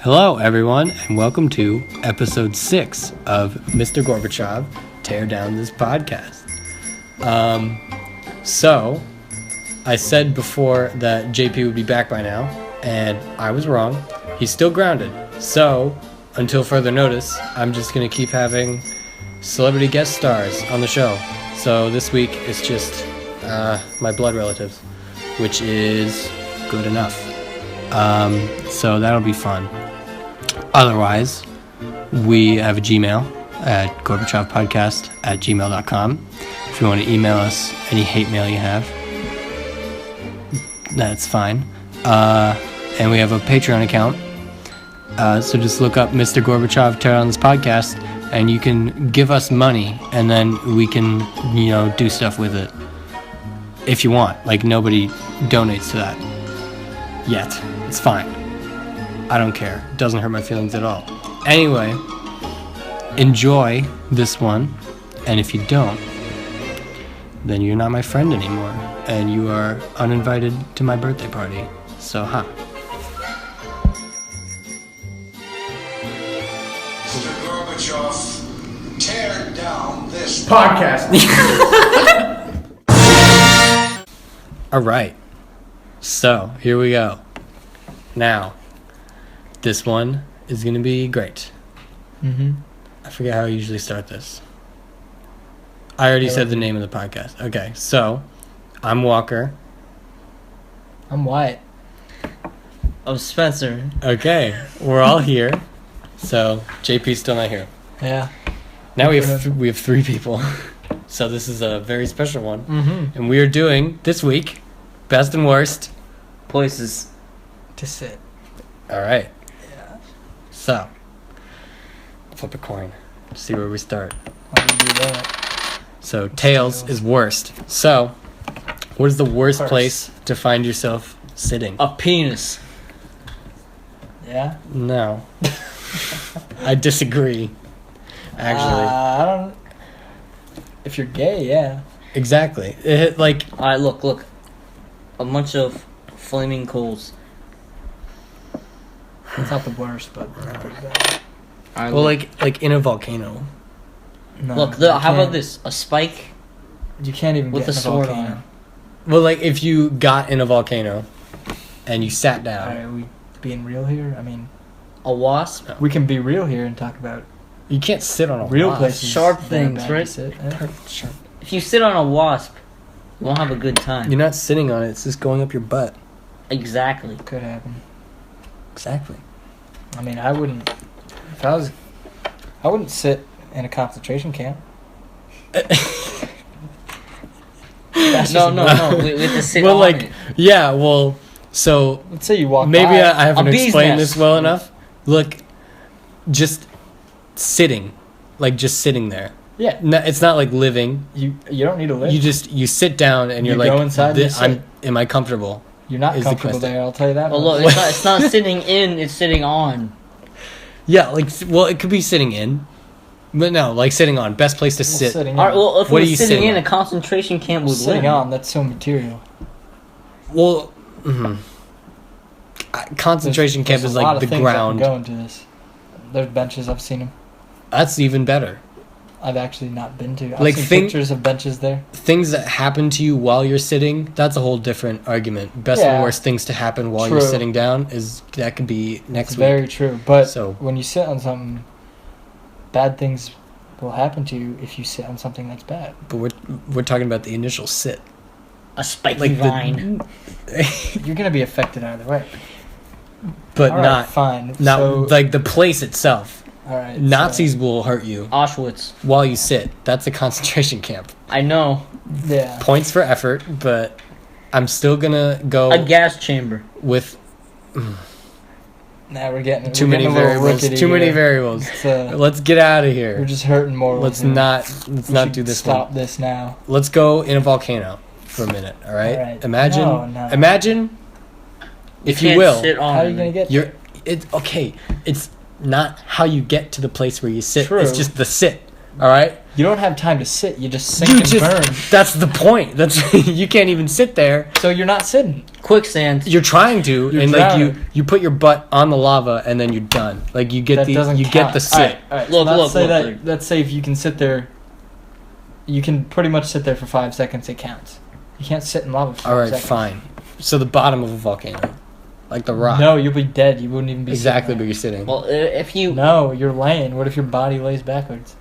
Hello, everyone, and welcome to episode 6 of Mr. Gorbachev Tear Down This Podcast. So, I said before that JP would be back by now, and I was wrong. He's still grounded. So, until further notice, I'm just going to keep having celebrity guest stars on the show. So, this week it's just my blood relatives, which is good enough. So, that'll be fun. Otherwise, we have a Gmail at gorbachevpodcast@gmail.com. If you want to email us any hate mail you have, that's fine. And we have a Patreon account. So just look up Mr. Gorbachev Tear Down This Podcast, and you can give us money, and then we can, do stuff with it. If you want. Like, nobody donates to that yet. It's fine. I don't care. It doesn't hurt my feelings at all. Anyway, enjoy this one. And if you don't, then you're not my friend anymore. And you are uninvited to my birthday party. So, Mr. Gorbachev, tear down this podcast. All right. So, here we go. Now, this one is going to be great. I forget how I usually start this. I already said the name of the podcast. Okay, so I'm Walker. I'm Wyatt. I'm Spencer. Okay, we're all here. So JP's still not here. Yeah. Now we have 3 people. So this is a very special one. And we are doing this week best and worst places to sit. All right. Yeah. So flip a coin. See where we start. Why do you do that? So tails is worst. So what is the worst place to find yourself sitting? A penis. Yeah? No. I disagree. Actually. I don't... If you're gay, yeah. Exactly. Alright, look. A bunch of flaming coals. It's not the worst, but not pretty bad. Right, well, like in a volcano. No, Look, how about this? A spike? You can't even with get a in a sword volcano. on it. Well, like if you got in a volcano and you sat down. Alright, are we being real here? I mean... A wasp? No. We can be real here and talk about... You can't sit on a real wasp. places. Sharp that are things, bad to right? sit, yeah. Sharp. If you sit on a wasp, you won't have a good time. You're not sitting on it. It's just going up your butt. Exactly. Could happen. Exactly. I mean, I wouldn't... If I wouldn't sit in a concentration camp. No. We have to sit well, on like, it. yeah, well, so Let's say you walk maybe by. I haven't A bee's explained nest. this well enough. Look, just sitting. Like, just sitting there. Yeah. No, it's not like living. You don't need to live. You sit down and you're You like, go inside and sit. am I comfortable? You're not is the comfortable question. there, I'll tell you that. Well, much. look, it's not sitting in, it's sitting on. Yeah, like, well, it could be sitting in. But no, like sitting on. Best place to sit. Sitting Alright, well, if What we are you were sitting sitting in, on? a concentration camp would sitting win. on, that's so material. Well, concentration camp There's is a lot like of the things ground. that can go into this. There's benches, I've seen them. That's even better. I've actually not been to. I've Like, seen pictures of benches there. Things that happen to you while you're sitting, that's a whole different argument. Best and Yeah. worst things to happen while you're True. sitting down that could be next It's week. very true. But So- when you sit on something, bad things will happen to you if you sit on something that's bad. But we're talking about the initial sit. A spiky Like vine. You're going to be affected either way. but All right, not fine. not So, like the place itself. all right, Nazis will hurt you Auschwitz. while you sit. That's a concentration camp. I know. So, yeah. Points for effort, but I'm still gonna go A gas chamber. with Now we're getting too many a little variables. rickety Too many here. variables. It's, Let's get out of we're here. just hurting more. Let's here. not We should do this Stop one. this now. Let's go in a volcano for a minute. All right. All right. Imagine. No. Imagine, if you can't will. sit on How are you it. going to get It's okay. It's not how you get to the place where you sit. True. It's just the sit. All right. You don't have time to sit. You just sink You and just, burn. that's the point. That's you can't even sit there. So you're not sitting. Quicksand. You're trying to, You're and drowning. you put your butt on the lava, and then you're done. Like you get That doesn't you count. get the sit. All right. Look, let's look, say look, that. look. Let's say if you can sit there, you can pretty much sit there for 5 seconds. It counts. You can't sit in lava for 5 All right, seconds. fine. So the bottom of a volcano, like the rock. No, you'll be dead. You wouldn't even be exactly, but sitting you're sitting. Well, if you there. No, you're laying. What if your body lays backwards?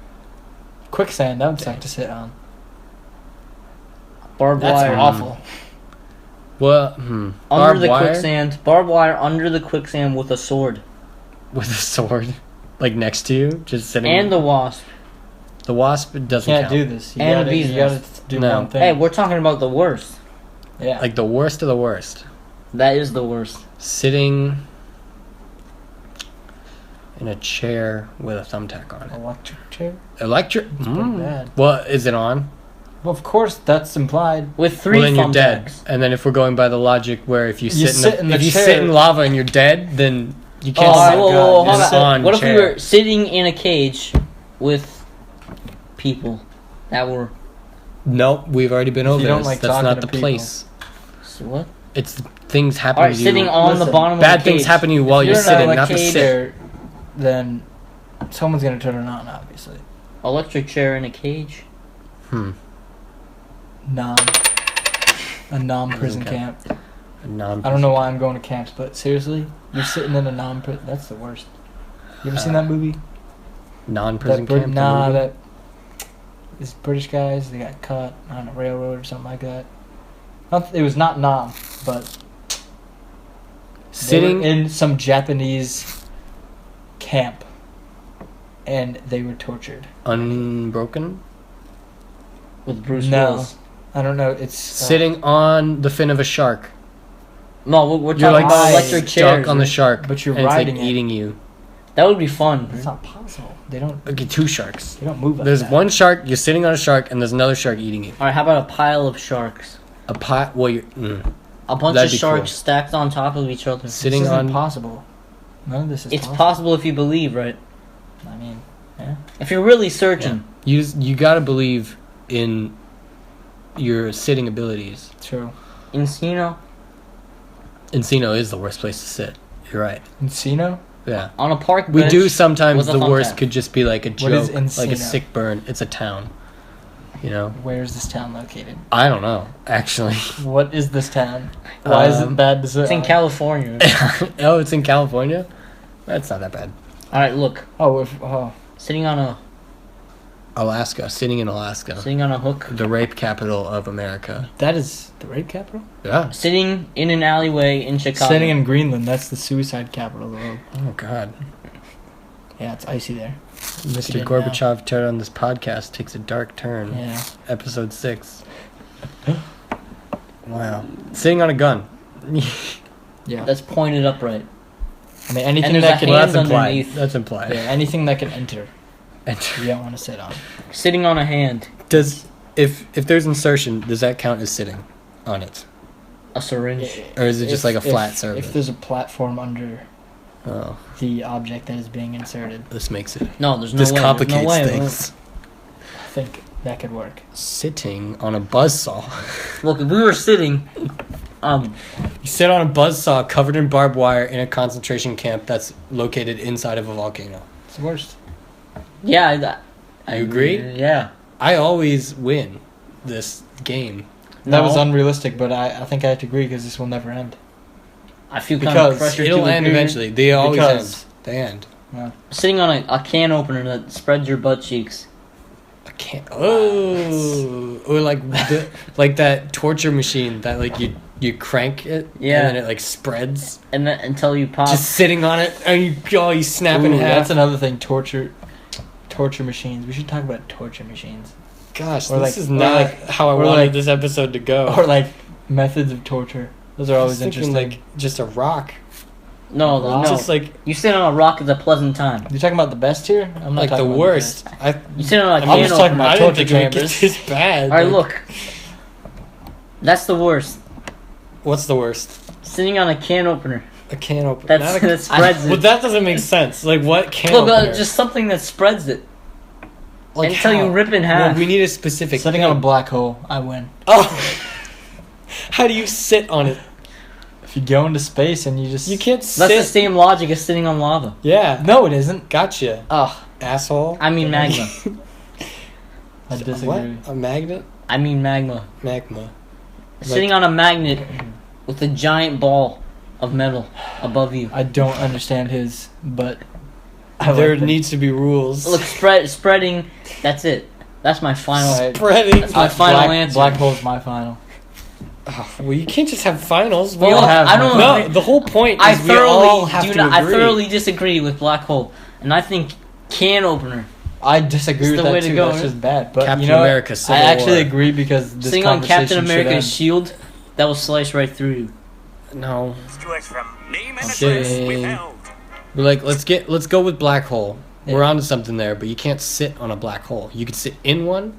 Quicksand, that would suck to sit on. barbed That's wire awful. Well, under barbed the wire quicksand, barbed wire under the quicksand with a sword with a sword, like next to you, just sitting. and the wasp. the wasp You doesn't can't count. do this. You And gotta, bees you gotta nest. do No. one thing. Hey, we're talking about the worst. yeah. Like the worst of the worst. That is the worst. Sitting in a chair with a thumbtack on it. Electric chair? Electric. It's pretty bad. Well, is it on? Well, of course, that's implied. With three Well, then you're dead. thumbtacks. And then if we're going by the logic where if you sit, in, the, if you chair- sit in lava and you're dead, then you can't Oh, sit my whoa, God, whoa, you're hold sit on. on What if we chair. were sitting in a cage with people that were Nope, we've already been over you don't this. like That's talking not to the people. place. what? It's things happen All right, to you. sitting on the Listen, bottom Bad of the cage. things happen to you while If you're in sitting, a not the cage sit. there, then someone's gonna turn it on, obviously. Electric chair in a cage. A non-prison Okay. camp. A non- I don't know why I'm going to camps, but seriously, you're sitting in a non-prison. That's the worst. You ever seen that movie? non-prison That camp. nah, the movie? that these British guys, they got caught on a railroad or something like that. It was not Nam, but they Sitting were in some Japanese camp, and they were tortured. unbroken. With Bruce No. Willis. I don't know. It's Sitting on the fin of a shark. No, we're You're talking like about electric stuck chairs. on the shark, But you're and it's like riding it. eating you. That would be fun. It's not possible. They don't. Okay, two sharks. They don't move like There's that. one shark. You're sitting on a shark, and there's another shark eating you. All right, how about a pile of sharks? A pot. Well, you're A bunch That'd of be sharks cool. stacked on top of each other. This sitting isn't on. possible. None of this is It's possible. possible if you believe, right? I mean, If you're really searching. You gotta believe in your sitting abilities. true. Encino, Encino is the worst place to sit. You're right. Encino? Yeah. on a park We bench do sometimes. with a The worst thumbtack. could just be like a What is joke, like a Encino? sick burn. It's a town. You know. Where is this town located? I don't know. Actually. What is this town? Why is it bad to sit It's in on? California. Oh, it's in California. That's not that bad. All right, look. Oh, Sitting on a Alaska. Sitting in Alaska. hook. The rape capital of America. that is the rape capital? Yeah. Sitting in an alleyway in Chicago. Sitting in Greenland, that's the suicide capital of the world. Oh God. Yeah, it's icy there. Mr. didn't Gorbachev turn on this podcast takes a dark turn. Yeah. Episode 6. Wow. Sitting on a gun. Yeah. That's pointed upright. I mean, anything there's that a can Well, hand that's implied. underneath. That's implied. yeah, anything that can enter, And you don't want to sit on. Sitting on a hand. does if there's insertion, does that count as sitting on it, A syringe. or is it just like a flat if, surface? If there's a platform under Oh, the object that is being inserted, this makes it. No, there's no This way. complicates There's no way. things. I think that could work. Sitting on a buzzsaw. Look, if we were sitting, You sit on a buzzsaw covered in barbed wire in a concentration camp that's located inside of a volcano. It's the worst. yeah. You agree? Yeah. I always win this game. That No. was unrealistic, but I think I have to agree because this will never end. I feel kind Because of pressure It'll to end agree. eventually. They always Because- end. They end. Sitting on a can opener that spreads your butt cheeks. I can't. Oh, or like that torture machine that like you crank it, Yeah. and then it like spreads. And then until you pop. Just sitting on it, and you snap in Ooh, half. that's another thing. Torture machines. We should talk about torture machines, Gosh, or this like- is or not like- how I or wanted like- this episode to go. or like methods of torture. Those are I was always thinking, interesting. like just a rock. no, no. Just like You sit on a rock is a pleasant time. You're talking about the best here. I'm not like the talking about worst. best. You sit on a I'm can just talking opener. about I didn't torture think it would get chambers. this bad. All right, like- look. That's the worst. What's the worst? Sitting on a can opener. A can opener. That's, Not a- that spreads Well, it. that doesn't make sense. Like what can Look, opener? just something that spreads it. Like Until how? you rip in half. Well, we need a specific. Sitting on a black hole, I win. Oh. How do you sit on it? If you go into space and you just... You can't That's the sit. same logic as sitting on lava. Yeah. No, it isn't. Gotcha. Ugh. Asshole. I mean magma. I disagree. What? A magnet? I mean magma. Magma. Sitting on a magnet with a giant ball of metal above you. I don't understand his, but... I There like them. needs to be rules. Look, spreading. That's it. That's my final. Right. Spreading. That's my final black, answer. Black hole's my final. Oh, well, you can't just have finals. We Well, all have I don't No, know. the whole point I is we all thoroughly have do to not. I agree. thoroughly disagree with black hole, and I think can opener. I disagree It's with the way that to too. go, That's right? just bad. But Captain you know what? America, Civil I actually War. agree because this Sitting on Captain conversation should America's end. shield, that will slice right through you. No. Choice from name and Okay. address withheld. We're like, let's go with black hole. Yeah. We're onto something there, but you can't sit on a black hole. You can sit in one.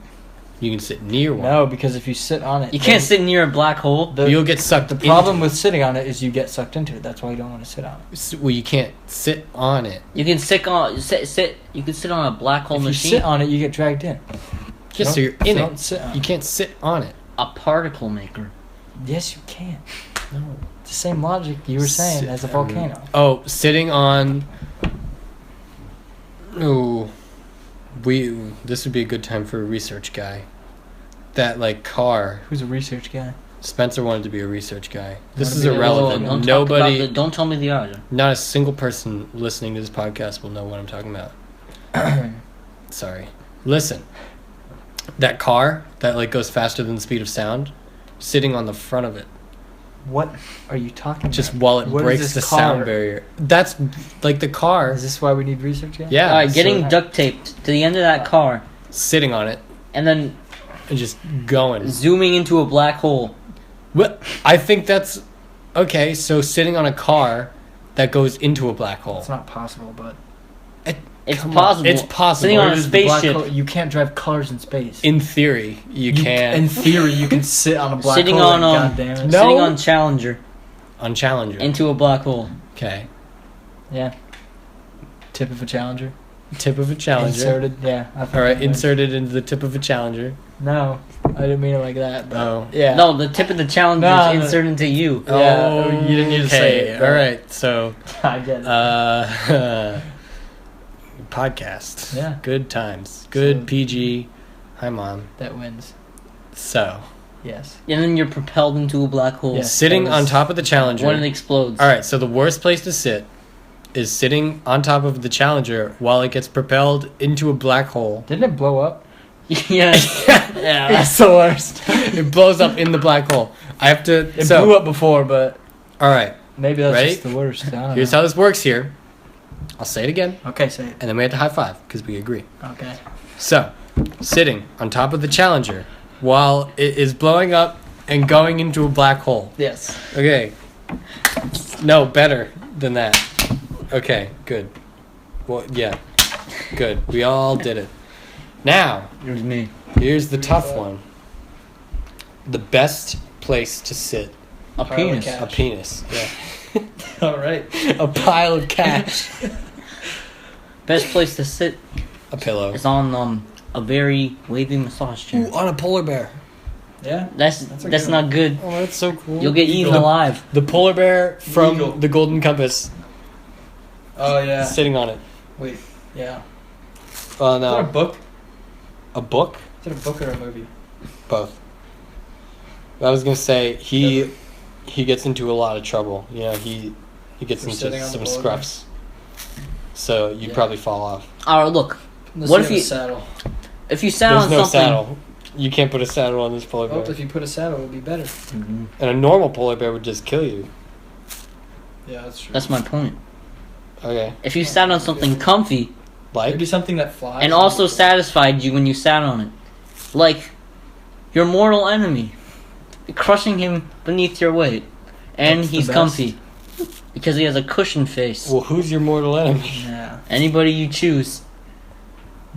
You can sit near one. No, because if you sit on it, You can't sit near a black hole. You'll get sucked. The problem with sitting on it is you get sucked into it. That's why you don't want to sit on it. Well, you can't sit on it. You can sit on sit. You can sit on a black hole If you machine. sit on it, you get dragged in. Yes, so you're in Don't it. sit on You it. can't sit on it. A particle maker. Yes, you can. No. It's the same logic you were saying Sit as a on- volcano. Oh, sitting on. Ooh, This would be a good time for a research guy. That like car. Who's a research guy? Spencer wanted to be a research guy. This Wanna is be a- irrelevant. Don't talk Nobody, about don't tell me the odds. not a single person listening to this podcast will know what I'm talking about. Sorry. Listen. That car that like goes faster than the speed of sound, sitting on the front of it, What are you talking just about? while it What is breaks this the sound car? barrier. That's like the car. Is this why we need research guy? Yeah. Alright, getting so- duct taped to the end of that car, Sitting on it and then and just going. zooming into a black hole. What? I think that's okay. So sitting on a car that goes into a black hole. It's not possible, but It's Come on. possible. It's possible. Sitting on Where a does the black spaceship, hole- you can't drive cars in space. In theory, you can. In theory, you can sit on a black Sitting hole. on, God damn it. No. sitting on Challenger On Challenger. into a black hole. Okay. Yeah. Tip of a Challenger. Tip of a Challenger. Inserted. Yeah. I think All right, that works. inserted into the tip of a Challenger. No, I didn't mean it like that. But Oh. yeah. No, the tip of the Challenger No, is no. inserted into you. Yeah, you didn't need to say it. All right, so I get it. podcast. Yeah. Good times. Good So- PG. Hi, Mom. That wins. So, Yes. And then you're propelled into a black hole Yes. sitting that was- on top of the Challenger. when it explodes. All right, so the worst place to sit is sitting on top of the Challenger while it gets propelled into a black hole. Didn't it blow up? yes. Yeah. It's the worst. It blows up in the black hole. I have to. It so, blew up before, but all right, maybe that's Ready? just the worst. I don't here's know. how this works here. I'll say it again, Okay, say it. and then we have to high five because we agree. Okay. So, sitting on top of the Challenger while it is blowing up and going into a black hole. Yes. Okay. No, better than that. Okay, good. Well, yeah. Good. We all did it. Now, It was me. here's the tough one. The best place to sit. A Pile of penis. cash. A penis. Yeah. All right. A pile of cash. Best place to sit A pillow. is on a very wavy massage chair. Ooh, on a polar bear. Yeah. That's a that's good not good. Oh, that's so cool. You'll get eaten The- alive. The polar bear from Eagle. the Golden Compass Oh yeah. sitting on it. Wait. Yeah. Oh, Is that a no. book? A book? Is it a book or a movie? Both. I was gonna say he gets into a lot of trouble. You know, he gets For into sitting on some the polar bear? scruffs. So you'd Yeah. probably fall off. All right, look. Unless What you if have you- a saddle? If you sat There's on no something, saddle. You can't put a saddle on this polar Oh, bear. if you put a saddle, it would be better. Mhm. And a normal polar bear would just kill you. Yeah, that's true. That's my point. Okay. If you sat on something comfy Like? Maybe something that flies. and also satisfied you when you sat on it, like your mortal enemy, crushing him beneath your weight, and That's the he's best. comfy because he has a cushion face. Well, who's your mortal enemy? Yeah. Anybody you choose.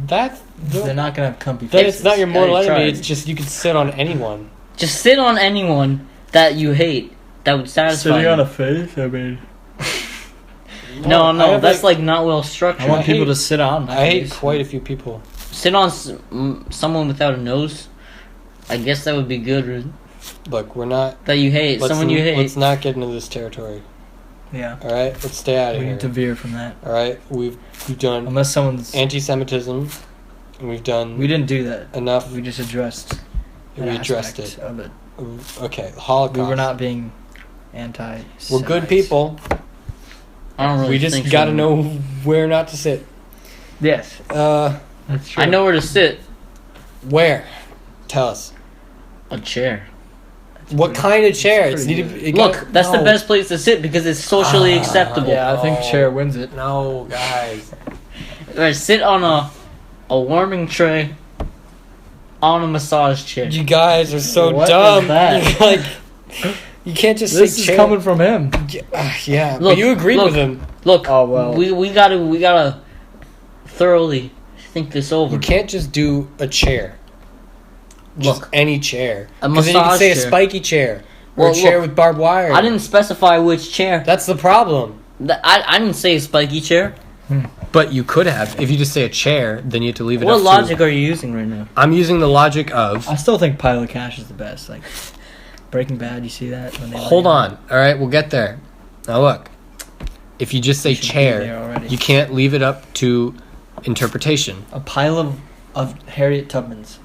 That's... They're not gonna have comfy Then faces. it's not your mortal Yeah, enemy, try. it's just you can sit on anyone. Just sit on anyone that you hate that would satisfy you. face. I mean, No, I no, have, that's like not well structured. I want I people hate- to sit on. My I hate face. quite a few people. sit on someone without a nose. I guess that would be good. Look, we're not. That you hate. Someone you hate. Let's not get into this territory. Yeah. All right, let's stay out of We here. need to veer from that. All right, we've done Unless someone's. anti-Semitism, and we've done We didn't do that. enough. We just addressed. We an addressed aspect it. of it. Okay, Holocaust. We were not being anti. We're good people. I don't really. We just think got to so. know where not to sit. Yes, Uh, that's true. I know where to sit. where? Tell us. A chair. What kind of chair? It's pretty need to good. be, Look, that's the best place to sit because it's socially acceptable. Yeah, I think Oh. chair wins it. No, guys. Or sit on a warming tray on a massage chair. You guys are so What is dumb. that? Like, you can't just This say is chair. coming from him. Yeah, Look, but you agreed look. with him. Look, Oh, well. we gotta thoroughly think this over. You can't just do a chair. Just Look, any chair. a 'Cause then you can massage say a chair. spiky chair. Or Well, a chair look, with barbed wire. I didn't specify which chair. That's the problem. I didn't say a spiky chair. But you could have. If you just say a chair, then you have to leave it What up logic to... are you using right now? I'm using the logic of... I still think Pile of Cash is the best. Like Breaking Bad, you see that? When they Hold on. All right, we'll get there. Now look. If you just say should be there chair, already. you can't leave it up to interpretation. A pile of Harriet Tubmans.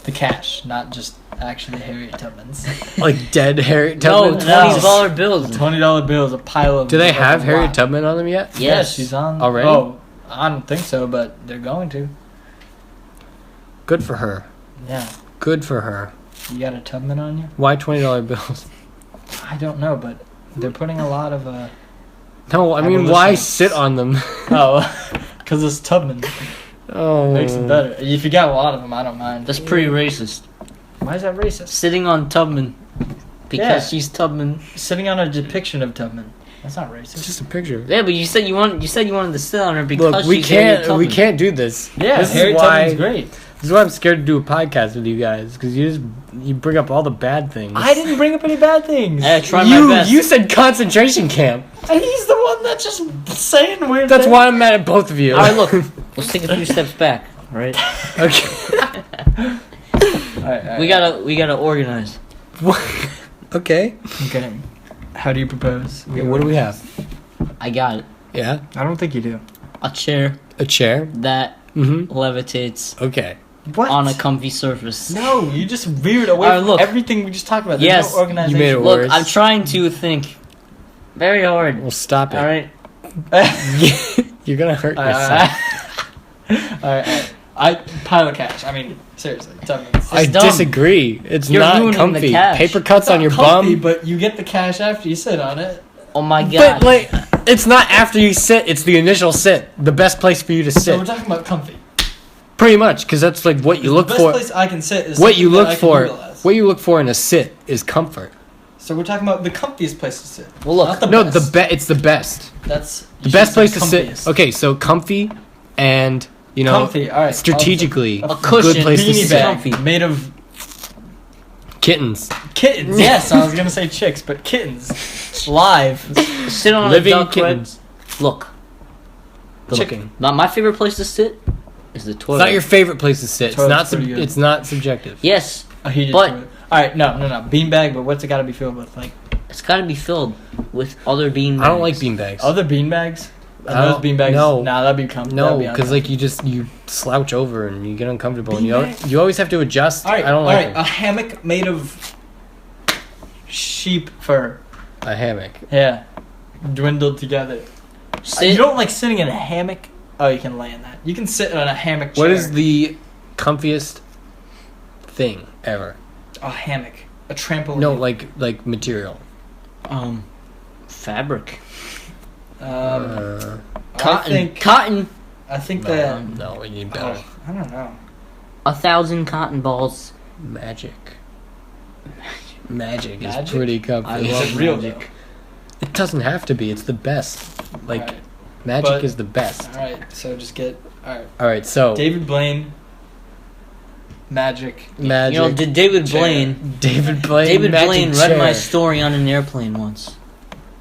The cash, not just actually Harriet Tubmans. Like dead Harriet No, Tubman? $20 bills. $20 bills, a pile of. Do they like, have a Harriet lot. Tubman on them yet? Yes. She's on Already? Oh, I don't think so, but they're going to. Good for her. Yeah, Good for her. you got a Tubman on you? Why $20 bills? I don't know, but they're putting a lot of No, I mean, why Abolitionists. sit on them? Oh, because it's Tubman Oh. makes it better. If you got a lot of them, I don't mind. That's pretty racist. Why is that racist? Sitting on Tubman because Yeah. she's Tubman. Sitting on a depiction of Tubman. That's not It's racist. just a picture. Yeah, but you said you wanted to sit on her because Look, we she's Harriet can't. We Tubman. can't do this. Yeah, this Harriet is why. Tubman's great. This is why I'm scared to do a podcast with you guys because you bring up all the bad things. I didn't bring up any bad things. I try my best. You said concentration camp. And he's the one that's just saying weird That's things. why I'm mad at both of you. All right, look, let's take a few steps back. All right, Okay. Alright, we gotta organize. Okay. Okay. How do you propose? What do we have? I got it. Yeah. I don't think you do. A chair A chair. that Mm-hmm. levitates Okay. What? on a comfy surface. No, you just veered away Alright, from look. everything we just talked about. There's Yes, no organization. you made it Look, worse. I'm trying to think very hard. Well, stop it. All right. You're gonna hurt yourself. Alright. Pile of cash. I mean, seriously. Tell me. I It's dumb. disagree. It's You're not ruining the comfy. cash. Paper cuts on your Comfy, bum. but you get the cash after you sit on it. Oh my But god. like, it's not after you sit. It's the initial sit. The best place for you to So we're sit. talking about comfy. Pretty much, because that's like what you look the best for. place I can sit is What you something that look I can for. utilize. What you look for in a sit is comfort. So we're talking about the comfiest place to sit. Well, look. Not the No, best. it's the best. That's The best place to sit. Okay, so comfy, and you know, Comfy. All right. strategically, A cushion, good place to Beanie sit. bag Comfy. made of Kittens. kittens. Yes, I was gonna say chicks, but kittens. Live. Sit on Living a duck kittens. bed. Look. Good Chicken. looking. Not my favorite place to sit is the toilet. It's not your favorite place to sit. It's Toilet's not. pretty good. It's not subjective. Yes, A heated But- toilet. All right, no, beanbag. But what's it got to be filled with? Like it's got to be filled with other bean I don't bags. like beanbags. other beanbags. I Those don't- beanbags. no. Nah, that'd be comfortable. No, because like you slouch over and you get uncomfortable and Beanbag? you always have to adjust. All right, I don't like a hammock made of sheep fur. a hammock. Yeah, dwindled together. Sit, You don't like sitting in a hammock? Oh, you can lay in that. You can sit on a hammock chair. What is the comfiest thing ever? a hammock? A trampoline. No, like material. fabric. I Cotton. think Cotton. I think No, that. no, we need better. Oh, I don't know. 1,000 cotton balls. Magic. Magic is Magic? pretty comfy. I Is love it real magic. It doesn't have to be. It's the best. Like Alright. magic But- is the best. All right, so just get all right. All right, so David Blaine. Magic. magic. You know, did David Chair. Blaine? David Blaine. David magic Blaine chair. read my story on an airplane once.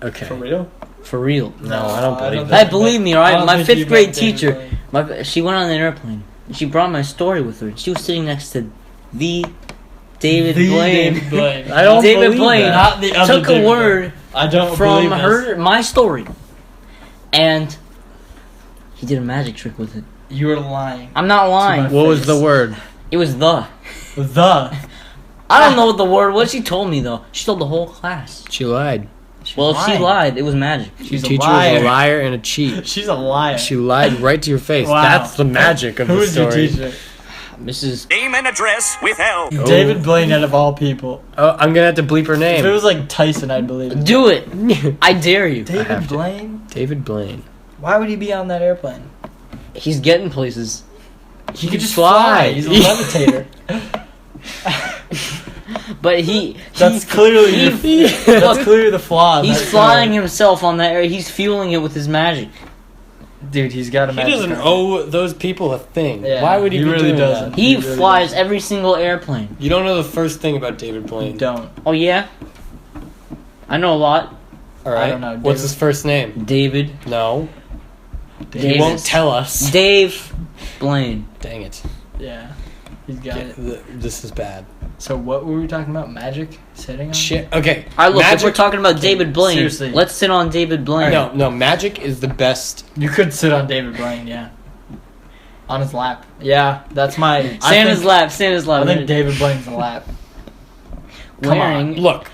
Okay. For real? For real. No, I don't believe think that. Hey, believe me, all I right? don't My think fifth you grade met David teacher, Blaine. she went on an airplane. She brought my story with her. She was sitting next to the David The Blaine. David Blaine. I don't David believe Blaine that. Not the other took David a word Blaine. I don't from believe my story, and he did a magic trick with it. this. You are lying. I'm not lying. my What was face. the word? It was the. The. I don't know what the word was. She told me though. She told the whole class. She lied. Well, if she lying. lied, it was magic. She's The a teacher liar. was a liar and a cheat. She's a liar. She lied right to your face. Wow. That's the magic of Who the is your story. teacher? Mrs. Name and address withheld. David Blaine out of all people. Oh, I'm gonna have to bleep her If it name. was like Tyson, I'd believe it. Do it. I dare you. have David to. Blaine? David Blaine. Why would he be on that airplane? He's getting places. He could just fly. fly. He's a levitator. But he That's clearly that's clearly the flaw. in he's that flying story. himself on that air. He's fueling it with his magic. Dude, he's got a He magic doesn't card. owe those people a thing. Yeah, Why would he he be really doing doesn't. that? He really flies does. every single airplane. You don't know the first thing about David Blaine. You don't. Oh yeah? I know a lot. All right. I don't know, What's David. his first name? David. No. He Davis. won't tell us. Dave Blaine. Dang it. Yeah. He's got it. This is bad. So what were we talking about? Magic? Sitting on? Shit. Okay. Alright, look, if Magic. we're talking about David Blaine, seriously. let's sit on David Blaine. No, magic is the best. You could sit on David Blaine, yeah. On his lap. Yeah, that's my... Santa's lap, Santa's lap. I think David Blaine's lap. Come Wearing on. Look.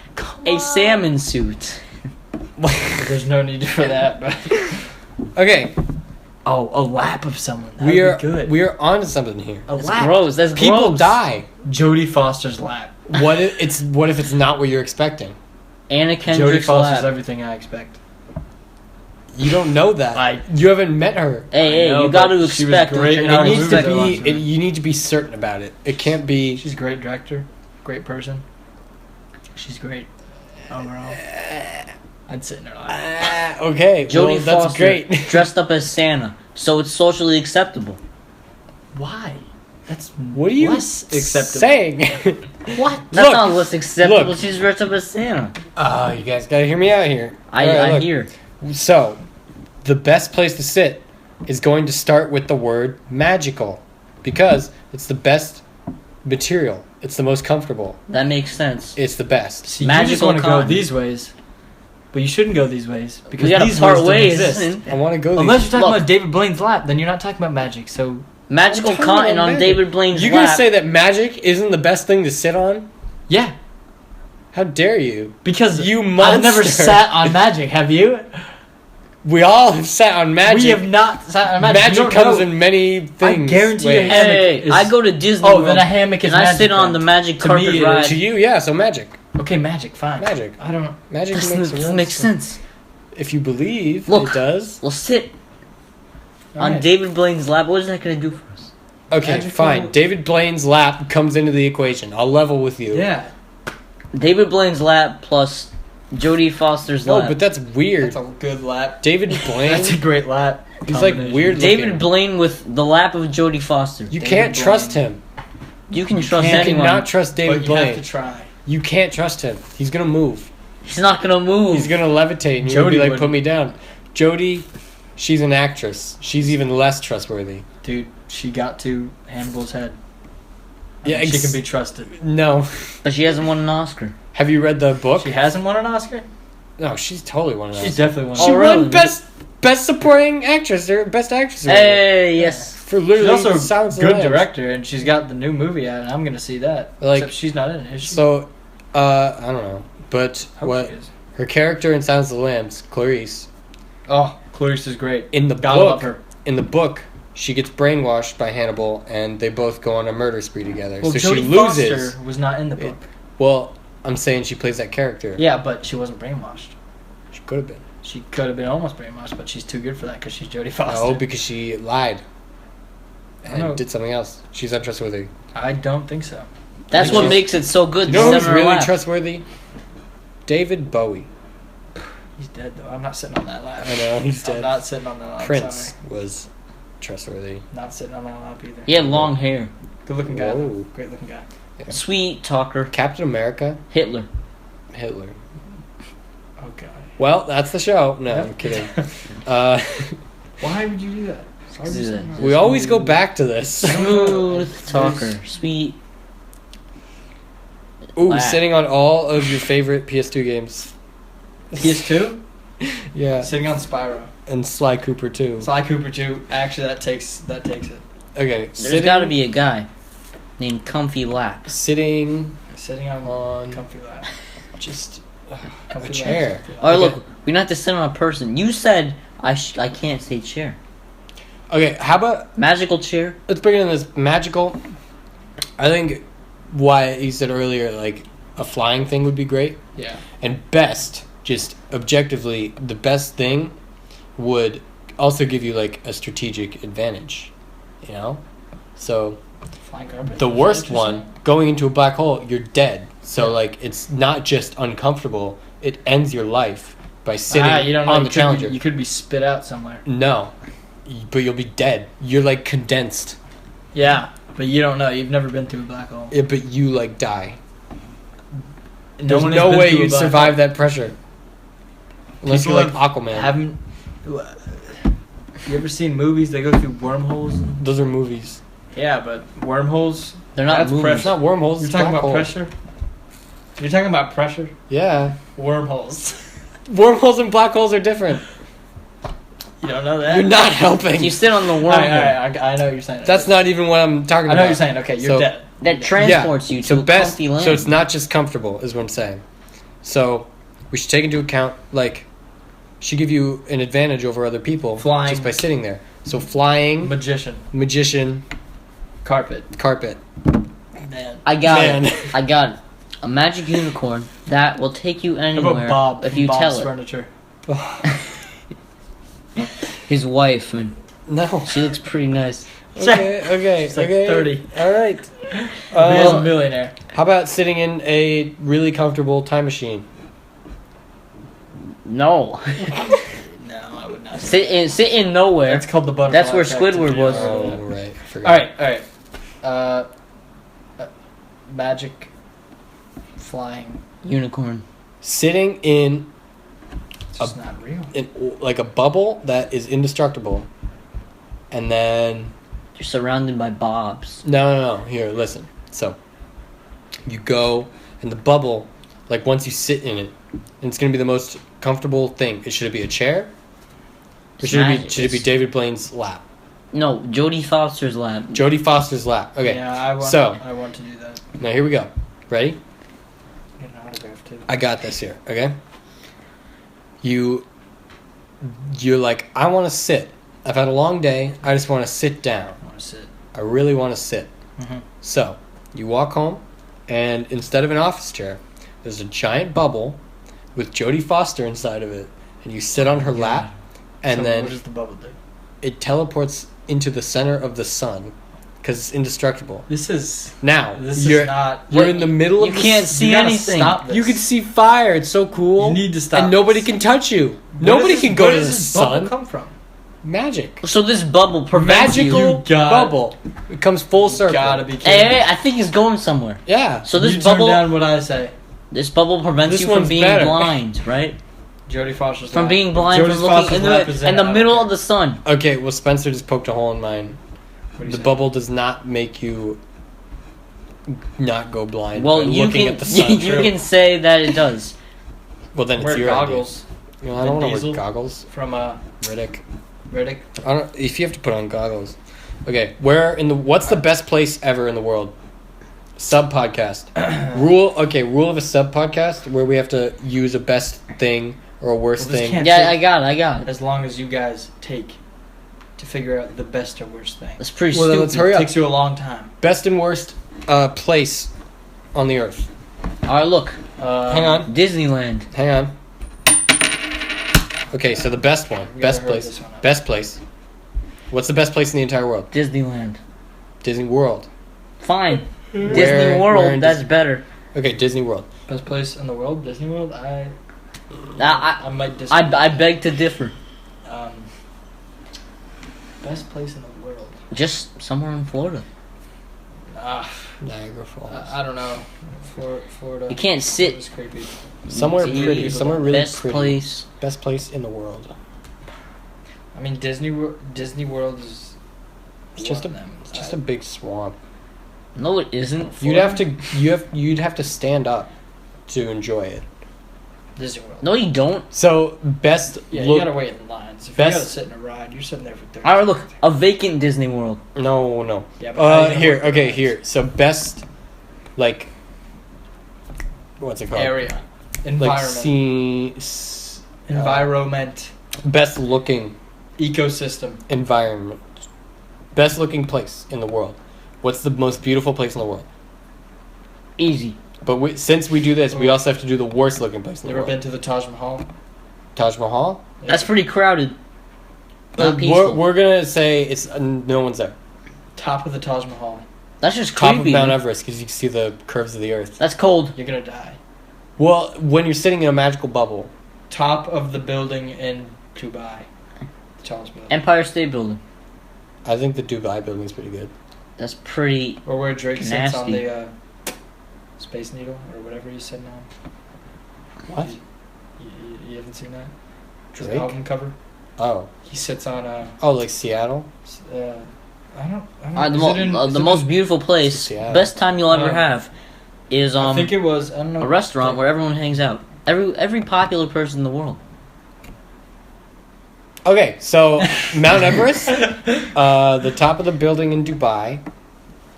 a salmon suit. There's no need for that, but... Okay. Oh, a lap of someone. That We would are be good. we are onto something here. a That's lap. gross. That's People gross. die. Jodie Foster's lap. What if it's not what you're expecting? Anna Jodie Kendrick's Foster's lap. everything I expect. You don't know that. You haven't met her. Hey, I know, you got to but she was expect great what in you're our It gonna needs to movie expect. that I be. watched. You need to be certain about it. It can't be. She's a great director. Great person. She's great. Overall. I'd sit in her lap. Okay. Jodie well, that's Foster great. dressed up as Santa, so it's socially acceptable. Why? That's What are you less acceptable. saying? What? That's Look, not less acceptable. look. She's dressed up as Santa. Oh, you guys gotta hear me out here. I All right, look. hear. So, the best place to sit is going to start with the word magical, because it's the best material. It's the most comfortable. That makes sense. It's the best. See, you just Magical want to go cotton. these ways, but you shouldn't go these ways because We gotta these part ways ways. don't exist. I want to go. Unless these. you're talking Look. about David Blaine's lap, then you're not talking about magic. So Magical I'm talking cotton about on magic. David Blaine's You lap. gonna say that magic isn't the best thing to sit on? yeah, How dare you? because You I've never monster. sat on magic. Have you? We all have sat on magic. We have not sat on magic. You Magic don't comes know. in many things. guarantee Wait. you hammock Hey, is- I go to Disney Oh, World, then a hammock is and I magic. sit on then. the magic To me, carpet it- ride. To you, yeah. So magic. Okay, magic. Fine. Magic. I don't. Magic makes Doesn't make sense. If you believe Look. it does. Well, sit on Alright. David Blaine's lap. What is that gonna do for us? Okay, Magical- fine. David Blaine's lap comes into the equation. I'll level with you. Yeah, David Blaine's lap plus Jodie Foster's No, lap. but that's weird. that's a good lap. David Blaine. That's a great lap. He's like combination. weird. David looking. Blaine with the lap of Jodie Foster. You David can't Blaine. trust him. You can trust You anyone. cannot trust But David you have Blaine. to try. You can't trust him. He's gonna move. He's not gonna move. He's gonna levitate, and you're gonna be Jodie like, wouldn't. "Put me down." Jodie, she's an actress. She's even less trustworthy. Dude, she got to Hannibal's head. Yeah, She can be trusted. No. But she hasn't won an Oscar. Have you read the book? She hasn't won an Oscar? No, she's totally one of those. She's definitely won She an Oh, Oscar. won really? best supporting actress or best actress. award Hey, yes. for She's literally also Silence a of the good Lambs. director, and she's got the new movie out, and I'm going to see that. Like- Except she's not in it, is she? So, I don't know, but Hope what she is. her character in Silence of the Lambs, Clarice, Oh, Clarice is great. in the Gotta love book, her. she gets brainwashed by Hannibal, and they both go on a murder spree together. Well, so Jodie she loses. Foster was not in the book. Well, I'm saying she plays that character. Yeah, but she wasn't brainwashed. She could have been. She could have been almost brainwashed, but she's too good for that because she's Jodie Foster. No, because she lied I know. and did something else. She's untrustworthy. I don't think so. That's think what she's- makes it so good. You know to who's sit on her really lap. trustworthy? David Bowie. He's dead, though. I'm not sitting on that lap. I know, he's I'm dead. not sitting on that lap. Prince Sorry. was trustworthy. Not sitting on that lap either. He had long hair. Good looking guy. Whoa. Though. Great looking guy. Sweet talker. Captain America, Hitler. Hitler. Oh, God. Well, that's the show. No, Yeah. I'm kidding. Uh, Why would you do that? Let's do that. We always go back to this. Smooth talker. Sweet. Ooh, Wow. sitting on all of your favorite PS2 games. PS2? Yeah, Sitting on Spyro. and Sly Cooper too. Sly Cooper 2. Actually, that takes it. Okay, There's got to be a guy named Comfy Lap. sitting Sitting on on comfy lap. just a Comfy chair. lap. Oh, Okay. look, we don't have to sit on a person. You said I can't say chair. Okay, how about Magical chair. let's bring in this magical. I think Wyatt, you said earlier, like a flying thing would be great. Yeah. And best, just objectively, the best thing would also give you like a strategic advantage, you know? So Flying carpet. the Is that worst what you're one, saying? going into a black hole, you're dead. So Yeah. like it's not just uncomfortable, it ends your life by sitting You don't know. on You the could Challenger. You could be spit out somewhere. No. But you'll be dead. You're like condensed. Yeah, but you don't know. You've never been through a black hole. Yeah, but you like die. No There's one has no been way through a you black survive hole. that pressure. Unless People you're like Aquaman. Haven't. You ever seen movies that go through wormholes? Those are movies. Yeah, but wormholes. They're not That's movies. It's not wormholes. You're it's talking black about hole. pressure. You're talking about pressure. Yeah. Wormholes. Wormholes and black holes are different. You don't know that. You're not helping. You sit on the All wormhole. right, I know what you're saying. That's not even what I'm talking I about. know what you're saying. Okay, you're So- dead. That transports you to so a best, comfy land. so it's not just comfortable, is what I'm saying. So we should take into account, like, should give you an advantage over other people Flying. just by sitting there. So flying, Magician. magician, Carpet. carpet. Man. I got Man. it. I got it. A magic unicorn that will take you How about anywhere Bob? if you Bob's tell it. Furniture. His wife, and No. she looks pretty nice. Okay. She's like okay. 30. All right. He's a millionaire. How about sitting in a really comfortable time machine? No, No, I would not. sit in nowhere. That's called the butterfly. That's where effect. Squidward was. Oh, right. I forgot. All right. Magic. Flying. Unicorn. Sitting in It's just not real. like a bubble that is indestructible, and then You're surrounded by bobs. no. Here, listen. So you go in the bubble, like once you sit in it, and it's gonna be the most comfortable thing. Should it be a chair? Or should it be David Blaine's lap? No, Jodie Foster's lap. Jodie Foster's lap. Okay. Yeah, I want. So- I want to do that. Now here we go. Ready? Get an autograph too. I got this here. Okay. You're like, I want to sit. I've had a long day. I just want to sit down. I want to sit. I really want to sit. Mhm. So, you walk home, and instead of an office chair, there's a giant bubble with Jodie Foster inside of it, and you sit on her lap, and So then what does the bubble do? it teleports into the center of the sun because it's indestructible. This is. Now, This you're is not. you're in the middle You of the can't s- see you gotta anything. Stop this. You can see fire. It's so cool. You need to stop And nobody this. can touch you. Where Nobody does can this- go where to does the this bubble sun. come from? Magic. So this bubble prevents Magical you. You got- bubble. It comes full circle. Gotta be Hey, kidding. hey, I think it's going somewhere. Yeah. So this you turn bubble, down what I say. this bubble prevents This you from one's being better. blind, right? Jodie Foster's From lap. being blind, Jodie from looking Foster's lap is in the out. middle of the sun. Okay, well, Spencer just poked a hole in mine. What do you The say? bubble does not make you not go blind Well, by you looking can at the sun. you can say that it does. Well, then it's Wear your goggles idea. I don't want to Diesel. wear goggles. from Riddick. Riddick. I don't. If you have to put on goggles. Okay, what's the best place ever in the world? Sub podcast. Rule of a sub podcast where we have to use a best thing or a worst Well, this thing. can't- Yeah, I got it. As long as you guys take to figure out the best or worst thing. That's pretty Well, then stupid. let's hurry It up. takes you a long time. Best and worst place on the earth. All right, look, Hang on. Disneyland. Hang on. Okay, so the best one. We Best gotta hurry place. this one up. Best place. What's the best place in the entire world? Disneyland. Disney World. Fine. Where- Disney where World. in That's Dis- better. Okay, Disney World. Best place in the world, Disney World. I I might disagree. I beg to differ. Um, best place in the world. Just somewhere in Florida. Niagara Falls. I don't know. Florida. You can't sit. It's creepy. Somewhere See, pretty. Somewhere really Best pretty. place. Best place in the world. I mean, Disney World is It's just one of them. it's just a big swamp. No, it isn't. You'd have to stand up to enjoy it. Disney World. No, you don't. So best Yeah, look. you gotta wait in lines. If Best- you gotta sit in a ride, you're sitting there for 30 Alright, look, a vacant Disney World. No. Yeah, but how you gonna Here, work the okay, rides? here. So best, like, what's it called? Area. Like Environment. Environment. best looking Ecosystem. environment. Best looking place in the world. What's the most beautiful place in the world? Easy. But since we do this, we also have to do the worst looking place in the Never world. been to the Taj Mahal? Taj Mahal? That's pretty crowded. Not peaceful. We're gonna say it's no one's there. Top of the Taj Mahal. That's just Top of creepy. Mount Everest because you can see the curves of the earth. That's cold. You're gonna die. Well, when you're sitting in a magical bubble, Top of the building in Dubai. The tallest building. Empire State Building. I think the Dubai building is pretty good. That's pretty. Or where Drake sits Nasty. on the Space Needle or whatever he's sitting on. What? You haven't seen that? His Drake? album cover. Oh, He sits on like Seattle. I don't The most beautiful place, Seattle. best time you'll ever Um, have, is I think it was. I don't know. a restaurant where everyone hangs out. Every popular person in the world. Okay, so Mount Everest, the top of the building in Dubai.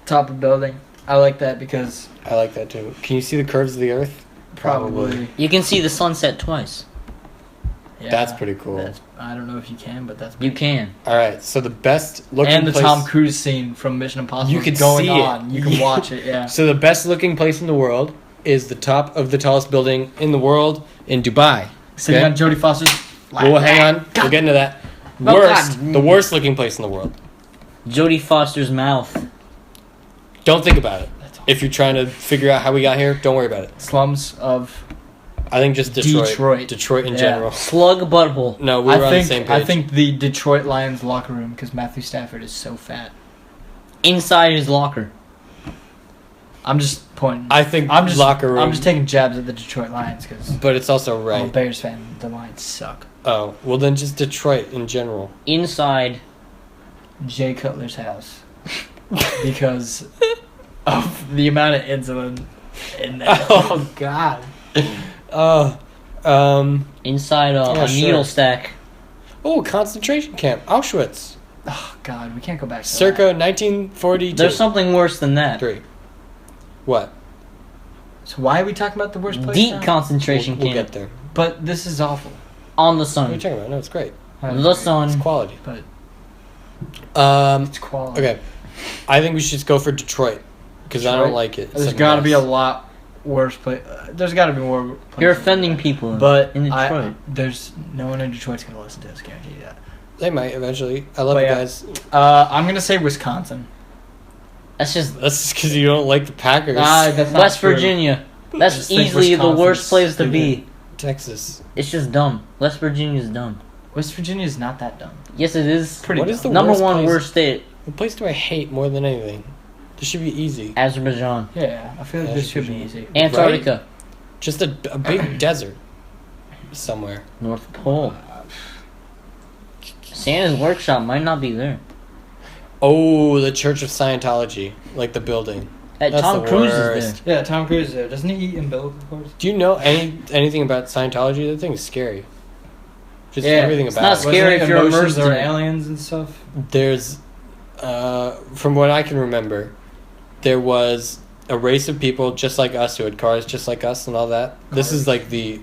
Top of building. I like that because I like that too. Can you see the curves of the earth? probably. You can see the sunset twice. Yeah, That's pretty cool. I don't know if you can, but that's. You can. All right, so the best looking And the place. Tom Cruise scene from Mission Impossible. You could going see it. on. You can watch it. Yeah. So the best looking place in the world is the top of the tallest building in the world in Dubai. Sitting Okay? on Jodie Foster's. Well, hang on. We'll get into that. Oh, Worst, God. the worst looking place in the world. Jodie Foster's mouth. Don't think about it. That's all. If you're trying to figure out how we got here, don't worry about it. Slums of. I think just Detroit. Detroit. in Yeah. general. Slug butthole. No, we were on the same page. I think the Detroit Lions locker room because Matthew Stafford is so fat. Inside his locker. I'm just pointing. I think I'm just locker room. I'm just taking jabs at the Detroit Lions because But it's also I'm a right. Bears fan. The Lions suck. Oh, well then just Detroit in general. Inside. Jay Cutler's house because of the amount of insulin in there. Oh God. Inside Yeah, a sure. needle stack. Oh, concentration camp, Auschwitz, Oh God, we can't go back to circa that. 1942. There's something worse than that. 3. What? So why are we talking about the worst place? Deep now? concentration We'll camp. get there. But this is awful. On the What are you sun. talking about? No, it's great. The It's sun. quality. But Um. it's quality. Okay. I think we should just go for Detroit because I don't Detroit? like it. There's It's got to be a mess. lot worse place. There's got to be more. Places You're than offending that. people But in Detroit. there's no one in Detroit's gonna listen to us. Guarantee you that. They might eventually. I love But you yeah. guys. I'm gonna say Wisconsin. That's just That's just because you don't like the Packers. That's not West true. Virginia. I That's just think easily the Wisconsin's worst place to stupid. be. Texas. It's just dumb. West Virginia's dumb. West Virginia is not that dumb. Yes, it is. Pretty What dumb. is the Number worst one place? worst state, What place do I hate more than anything? This should be easy. Azerbaijan. Yeah, I feel like Yeah, this it should should be be. easy. Antarctica. Just a big desert somewhere. North Pole. Santa's workshop might not be there. Oh, the Church of Scientology, like the building. That's Tom the Cruise is worst. there. Yeah, Tom Cruise is there. Doesn't he eat umbilical cords? Do you know anything about Scientology? That thing is scary. Just Yeah, everything it's about not it. scary. Scary if you're emotions immersed or in it. aliens and stuff. There's, from what I can remember, there was a race of people just like us who had cars just like us and all that. This is like the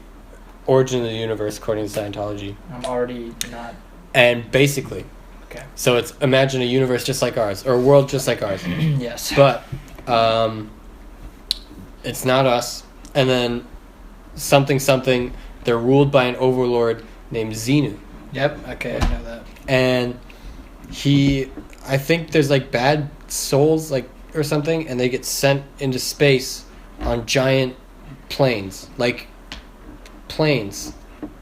origin of the universe according to Scientology. I'm already not. And basically, Okay. so it's imagine a universe just like ours or a world just like ours. Yes. But it's not us. And then something, they're ruled by an overlord named Xenu. Yep. Okay, I know that. And I think there's like bad souls like or something, and they get sent into space on giant planes. Like Yes.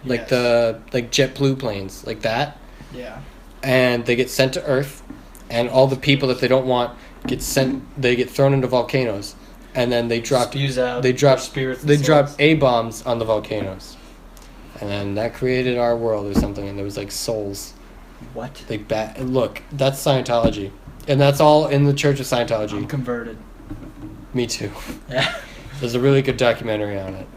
like JetBlue planes, like that. Yeah. And they get sent to Earth, and all the people that they don't want they get thrown into volcanoes, and then they drop Spews out. they drop their spirits. and they drop souls. A-bombs on the volcanoes, and then that created our world or something, and there was like souls. What? Look, that's Scientology. And that's all in the Church of Scientology. I'm converted. Me too. Yeah. There's a really good documentary on it.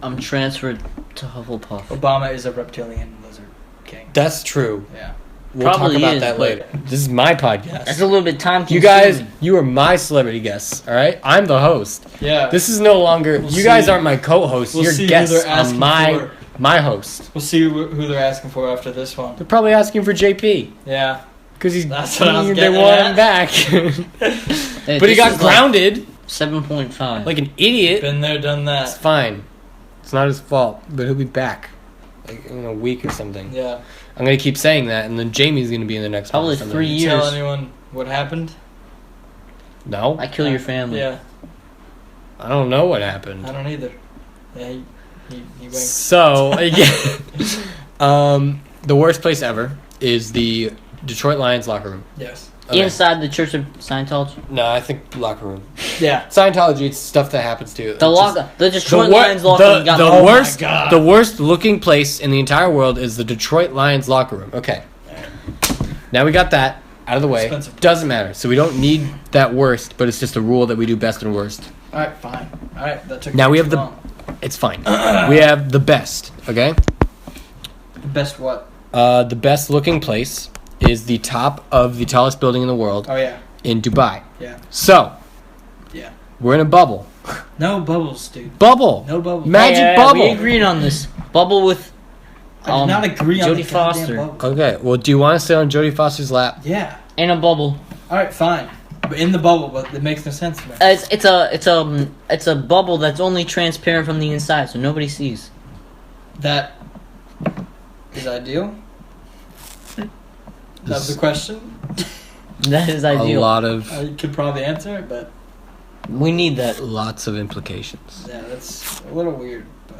I'm transferred to Hufflepuff. Obama is a reptilian lizard king. That's true. Yeah. We'll Probably talk about is, that but- later. This is my podcast. That's a little bit time You consuming. guys, you are my celebrity guests, all right? I'm the host. Yeah. This is no longer. We'll you guys see. aren't my co-hosts. We'll You're see who guests they're on asking my host. We'll see who they're asking for after this one. They're probably asking for JP Yeah. because he's. That's what I was they getting want at. him back, Hey, but he this got is grounded 7.5. like an idiot. Been there, done It's that. fine. It's not his fault, but he'll be back, like in a week or something. Yeah. I'm gonna keep saying that, and then Jamie's gonna be in the next one. Probably or something. 3 You years. tell anyone what happened? No, I kill your family. Yeah. I don't know what happened. I don't either. Yeah, he winked. So, the worst place ever is the Detroit Lions locker room. Yes. Okay. Inside the Church of Scientology. No, I think locker room. Yeah. Scientology, it's stuff that happens to you. The Detroit Lions locker room got the Oh my worst, God. the worst looking place in the entire world is the Detroit Lions locker room. Okay. Now we got that out of the way. Expensive. Doesn't matter. So we don't need that worst, but it's just a rule that we do best and worst. All right, fine. All right, that took Now we too have the. long. It's fine. We have the best. Okay. Best what? The best looking place is the top of the tallest building in the world Oh yeah. in Dubai. Yeah. So Yeah. we're in a bubble. No bubbles, dude. Bubble. No bubbles. Magic bubble. We agreed on this. Bubble with I did not agree on Jodie the goddamn Foster. bubble. Okay. Well, do you want to sit on Jodie Foster's lap? Yeah. in a bubble. All right, fine. But in the bubble, but it makes no sense to me. It's a bubble that's only transparent from the inside, so nobody sees. That is ideal. That was the question. That is A ideal. lot of I could probably answer it, but We need that. lots of implications. yeah, that's a little weird. But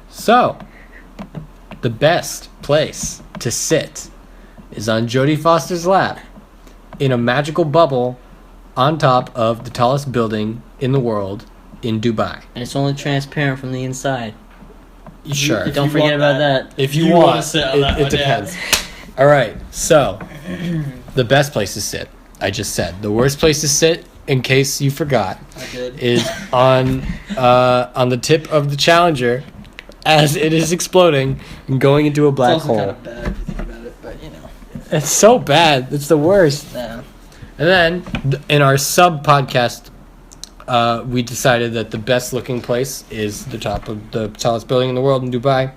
So, the best place to sit is on Jodie Foster's lap in a magical bubble on top of the tallest building in the world in Dubai. And it's only transparent from the inside. Sure. if Don't you forget want about that. that. If you, You want, wanna sit on that it one, yeah. depends. All right, so the best place to sit, I just said. The worst place to sit, in case you forgot, I did. is on the tip of the Challenger as it is exploding and going into a black it's also hole. kind of bad if you think about it, but you know. It's so bad. It's the worst. Yeah. And then in our sub podcast, we decided that the best looking place is the top of the tallest building in the world in Dubai,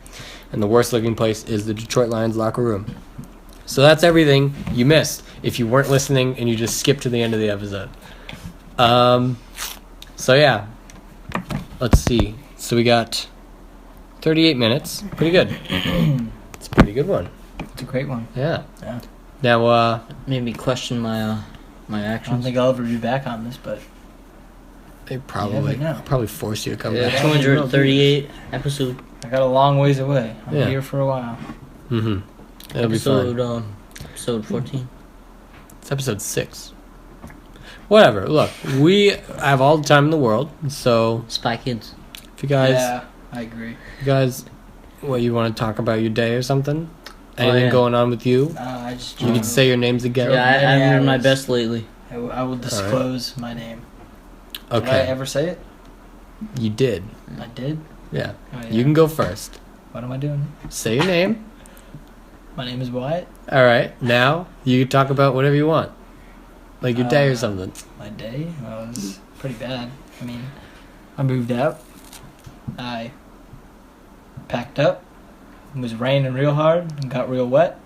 and the worst looking place is the Detroit Lions locker room. So that's everything you missed if you weren't listening and you just skipped to the end of the episode. So yeah, let's see. So we got 38 minutes. Pretty good. It's a pretty good one. It's a great one. Yeah. Yeah. Now, Made me question my I don't actions. think I'll ever be back on this, but they probably know. I'll probably force you to come Yeah, back. 238 episode. I got a long ways away. I'm Yeah. here for a while. Mm-hmm. It'll be fun. Episode 14. It's episode 6. Whatever. Look, we have all the time in the world. So Spy Kids. if you guys, Yeah, I agree. what you want to talk about your day or something? Oh, Anything yeah. going on with you? I just You can say your names again. Yeah, I haven't been my hours. best lately. I will disclose my name. Did I Okay, ever say it? you did. I did. Yeah. Oh, yeah. You can go first. What am I doing? Say your name. My name is Wyatt. All right. Now you can talk about whatever you want, like your day or something. My day was pretty bad. I mean, I moved out. I packed up. It was raining real hard and got real wet.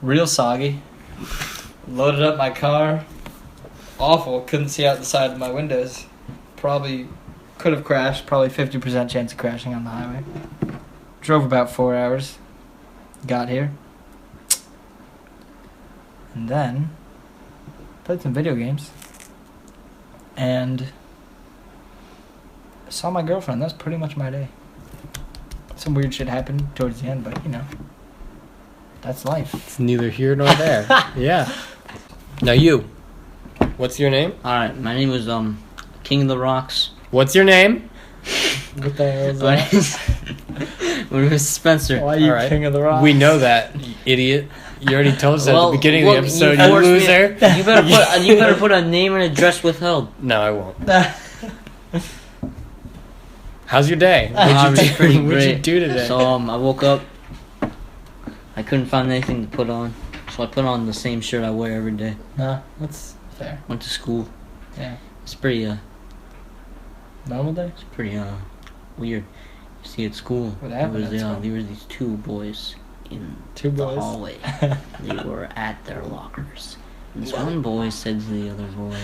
Real soggy. Loaded up my car. Awful. Couldn't see out the side of my windows. Probably could have crashed. Probably 50% chance of crashing on the highway. Drove about 4 hours. Got here. And then played some video games. And saw my girlfriend. That's pretty much my day. Some weird shit happened towards the end, but you know, that's life. It's neither here nor there. Yeah. Now you. What's your name? Alright, my name is King of the Rocks. What's your name? What the hell is My that? name is Spencer. Why are you All right. king of the rock? We know that, you idiot. You already told us at Well, the beginning look, of the episode, you you forced me- loser. You better put a name and address withheld. No, I won't. How's your day? It's pretty What'd you great. do today? So I woke up. I couldn't find anything to put on, so I put on the same shirt I wear every day. No, that's fair. Went to school. Yeah. It's pretty Normal day? it's pretty weird. You see, at school, What happened at school? there were these two boys in Two the boys. hallway. They were at their lockers. And this one boy said to the other boy,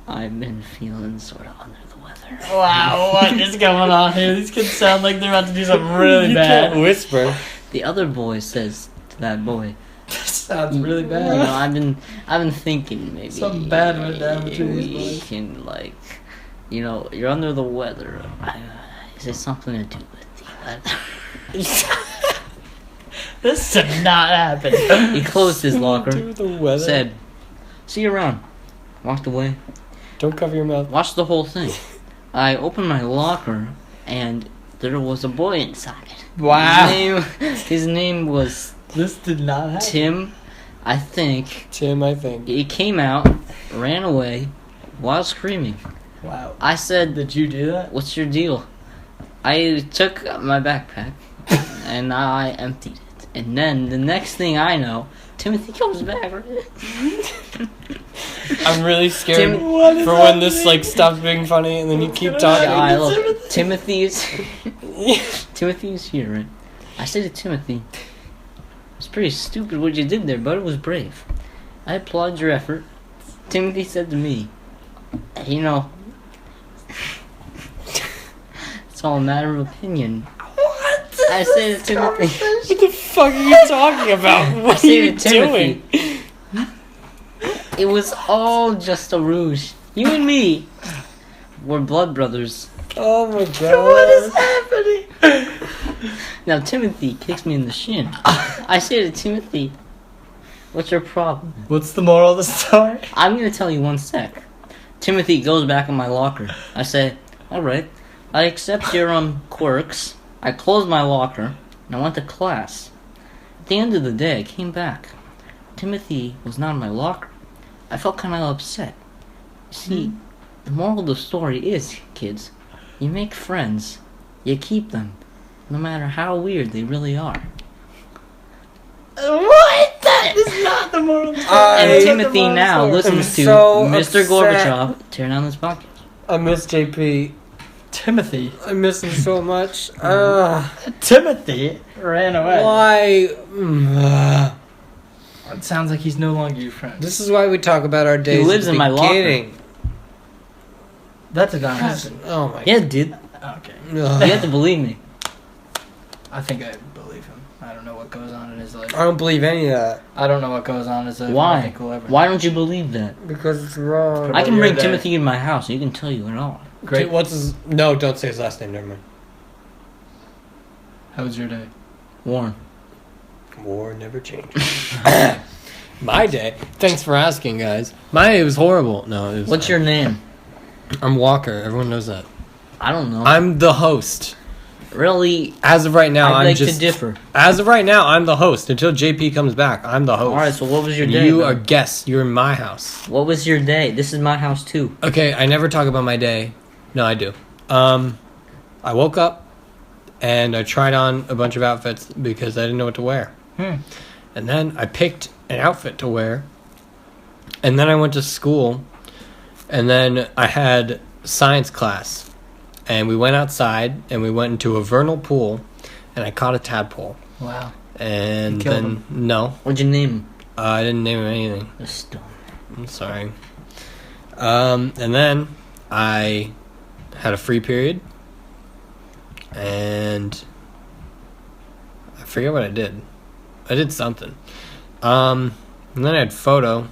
"I've been feeling sort of under the weather." Wow, what is going on here? These kids sound like they're about to do something really You bad. can't whisper. The other boy says to that boy, This sounds really You bad. know, I've been thinking maybe Something bad went down between these we boys. can, like, you know, you're under the weather. Is it something to do with the weather? This did not happen. He closed his locker, Do the weather. said, "See you around." Walked away. Don't cover your mouth. Watched the whole thing. I opened my locker, and there was a boy inside. Wow. His name was This did not happen. Tim, I think. Tim, I think. He came out, ran away, while screaming. Wow. I said, Did you do that? "What's your deal?" I took my backpack and I emptied it. And then the next thing I know, Timothy comes back. I'm really scared Tim- for when this like stops being funny and then you keep talking. I look, Timothy's here, right? I said to Timothy, "It's pretty stupid what you did there, but it was brave. I applaud your effort." Timothy said to me, "You know, it's all a matter of opinion." What? I said to Timothy, What the fuck are you talking about? What are said you to Timothy, doing? "It was all just a ruse. You and me were blood brothers." Oh my What god. is happening? Now Timothy kicks me in the shin. I say to Timothy, "What's your problem?" What's the moral of the story? "I'm gonna tell you one sec." Timothy goes back in my locker. I say, "Alright, I accept your quirks." I closed my locker and I went to class. At the end of the day, I came back. Timothy was not in my locker. I felt kind of upset. You see, the moral of the story is, kids, you make friends, you keep them, no matter how weird they really are. What? That is not the moral of the story. And Timothy now listens to so Mr. upset. Gorbachev tear down this podcast. I miss JP. Timothy. I miss him so much. Timothy ran away. Why? It sounds like he's no longer your friend. This is why we talk about our days. lives at the in my locker. beginning. That did not happen. Oh my Yeah, dude. Okay. You have to believe me. I think I believe him. I don't know what goes on in his life. I don't believe any of that I don't know what goes on in his life. I Why? think we'll ever- Why don't you believe that? because it's wrong. I can your bring day? Timothy in my house. He can tell you it all. Great. Dude, what's his? No, don't say his last name. Never mind. How was your day? Warren. War never changes. My day. Thanks for asking, guys. My day was horrible. No, it was What's fine. your name? I'm Walker. Everyone knows that. I don't know. I'm the host. Really, As of right now, I'd I'm like just. to differ. As of right now, I'm the host. Until JP comes back, I'm the host. Alright, so what was your And day? you then? are guests. You're in my house. What was your day? This is my house too. Okay, I never talk about my day. No, I do. I woke up and I tried on a bunch of outfits because I didn't know what to wear. And then I picked an outfit to wear. And then I went to school. And then I had science class. And we went outside and we went into a vernal pool. And I caught a tadpole. Wow. And You killed then, him. no, What'd you name him? I didn't name him anything. A stone. I'm sorry. And then I had a free period, and I forget what I did. I did something. And then I had photo,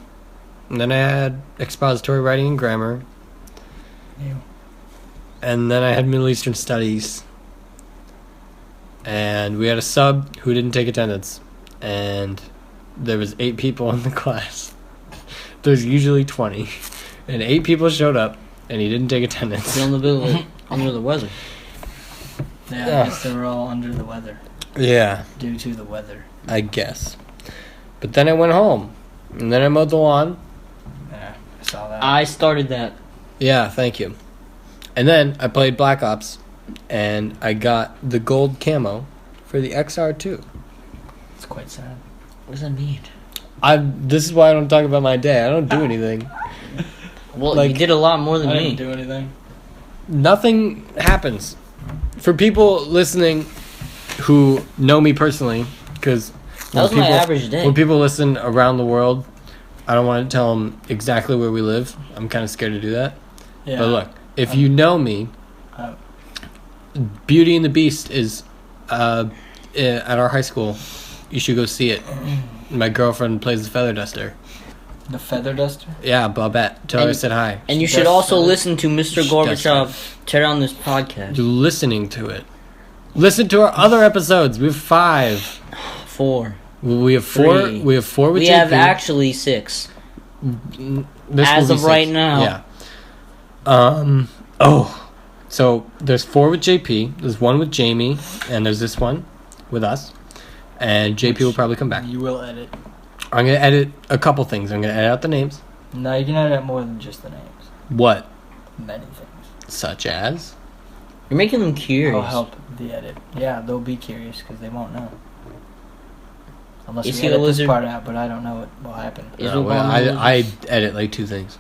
and then I had expository writing and grammar, Ew. and then I had Middle Eastern studies, and we had a sub who didn't take attendance, and there was 8 people in the class. There's usually 20, and 8 people showed up, and he didn't take attendance. You're on the bill under the weather. Yeah, Yeah. I guess they were all under the weather Yeah, due to the weather. I guess. But then I went home, and then I mowed the lawn. Yeah, I saw that. I started that. Yeah, thank you. And then I played Black Ops, and I got the gold camo for the XR2. It's quite sad. What does that mean? This is why I don't talk about my day. I don't do anything. Well, Like, you did a lot more than I me. didn't do anything. Nothing happens. For people listening who know me personally, because That was my average day. when people listen around the world, I don't want to tell them exactly where we live. I'm kind of scared to do that. Yeah. But look, if you know me, Uh, Beauty and the Beast is at our high school. You should go see it. My girlfriend plays the feather duster. the feather duster? Yeah, Bobette. Tell her I And- said hi. And you She should does also that. listen to Mr. She does Gorbachev tear down this podcast. You're listening to it. Listen to our other episodes. We have 5. 4. We have 4. Three. We have 4 with We JP. have actually 6. This as will be of right 6. now. Yeah. So there's 4 with JP. There's 1 with Jamie, and there's this one with us. And JP will probably come back. You will edit. I'm gonna edit a couple things. I'm gonna edit out the names. No, you can edit more than just the names. What? Many things. Such as? You're making them curious. I'll help the edit. Yeah, they'll be curious because they won't know. Unless You we see edit the this lizard? part out, but I don't know what will happen. Is No, it well, one of those? I edit like 2 things.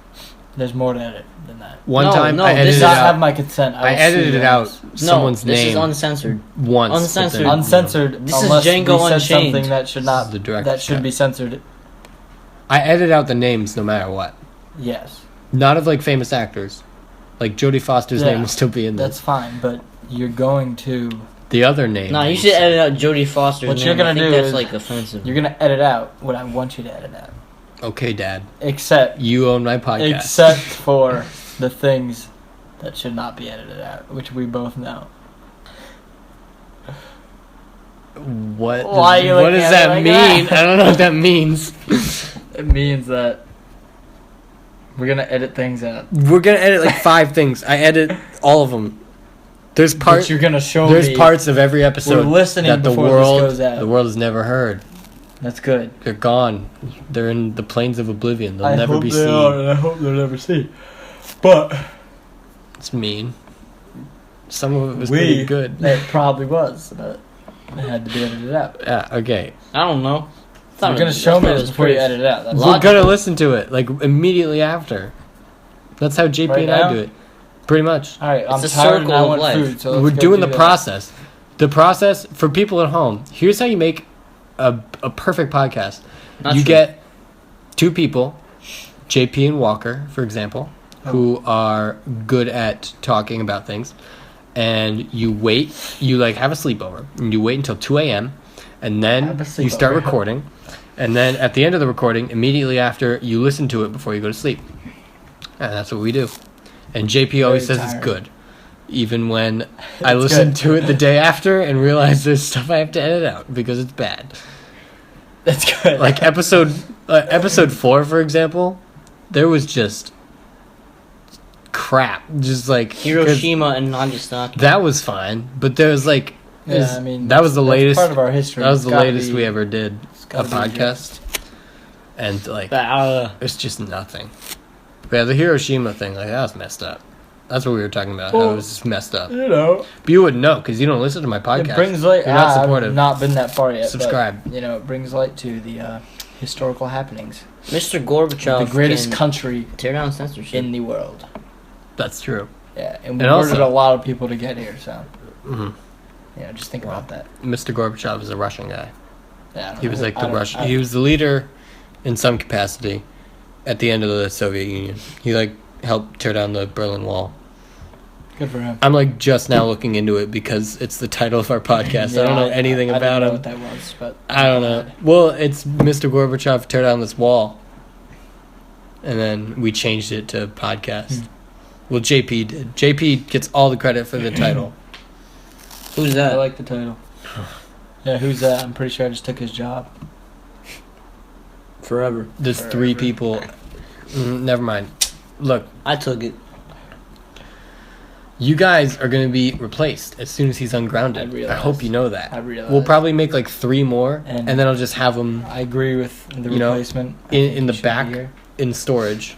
There's more to edit than that. One No, time no, I this edited Does is not out. have my consent. I will sue edited your out ass. someone's this name is uncensored. once. but Uncensored. then- Uncensored. This is unless Django we said Unchained. something that should not. The director's That should cut. be censored. I edit out the names no matter what. Yes, Not of like famous actors. Like Jodie Foster's Yeah, name will still be in that's this. fine. But you're going to. The other name. No, you is- should edit out Jodie Foster's What name. you're gonna I think do that's is like offensive. You're gonna edit out what I want you to edit out, Okay, Dad. except You own my podcast. except for the things that should not be edited out, which we both know. What? Why are you what looking does at that me like mean? that? I don't know what that means. It means that we're gonna edit things out. We're gonna edit like 5 things. I edit all of them. There's But parts. you're gonna show There's me. parts of every episode We're listening that the before this world, goes out. the world has never heard. That's good. They're gone. They're in the plains of oblivion. They'll I never hope be they seen. are, and I hope they'll never see. But It's mean. Some of it was pretty good. It probably was, but it had to be edited out. Yeah. Okay. I don't know. Thought You're it- gonna I show thought me it this was before you pretty- edit it out. That's We're Logical. gonna listen to it like immediately after. That's how JP Right and now? I do it. Pretty much. all right. I'm It's a tired and circle I of want life. food, so let's We're go doing do the that. process. The process for people at home. Here's how you make a perfect podcast. Not you true. get 2 people, JP and Walker, for example, Oh. who are good at talking about things, and you wait. You like have a sleepover, and you wait until 2 a.m. and then Have a you start sleepover. recording, and then at the end of the recording, immediately after, you listen to it before you go to sleep. And that's what we do. And JP always Very says it's tired. good. Even when I It's listen good. to it the day after and realize there's stuff I have to edit out because it's bad. That's good. Like episode 4, for example, there was just crap. Just like 'cause Hiroshima and Nagasaki. that was fine, but there was like yeah, I mean that was the that's latest. part of our history. That was It's the gotta latest be- we ever did it's a gotta be podcast, addressed. and like Ah, it's just nothing. But yeah, the Hiroshima thing, like that was messed up. That's what we were talking about. How Well, it was just messed up. You know, But you wouldn't know because you don't listen to my podcast. it brings light. You're not I've supportive. not been that far yet. but, Subscribe. you know, it brings light to the historical happenings. Mr. Gorbachev The greatest can country tear down censorship. in the world. That's true. Yeah, and we And murdered also- a lot of people to get here. So, hmm you know, just think about that. Mr. Gorbachev is a Russian guy. Yeah, I don't He know was who- like I the don't- Russian. I- He was the leader, in some capacity, at the end of the Soviet Union. He like helped tear down the Berlin Wall. Good for him. I'm like just now looking into it because it's the title of our podcast. I don't know anything I about didn't know him. what that was, but I don't know. Well, it's Mr. Gorbachev tear down this wall, and then we changed it to podcast. Well, JP did. JP gets all the credit for the title. Who's I that? like the title. Yeah, who's that? I'm pretty sure I just took his job. Forever. There's 3 Forever. people. Never mind. Look, I took it. You guys are going to be replaced as soon as he's I ungrounded. I realized. hope you know that. I realized. We'll probably make like 3 more, And- and then I'll just have them I agree with the You know, replacement. I think in he the should be back here. in storage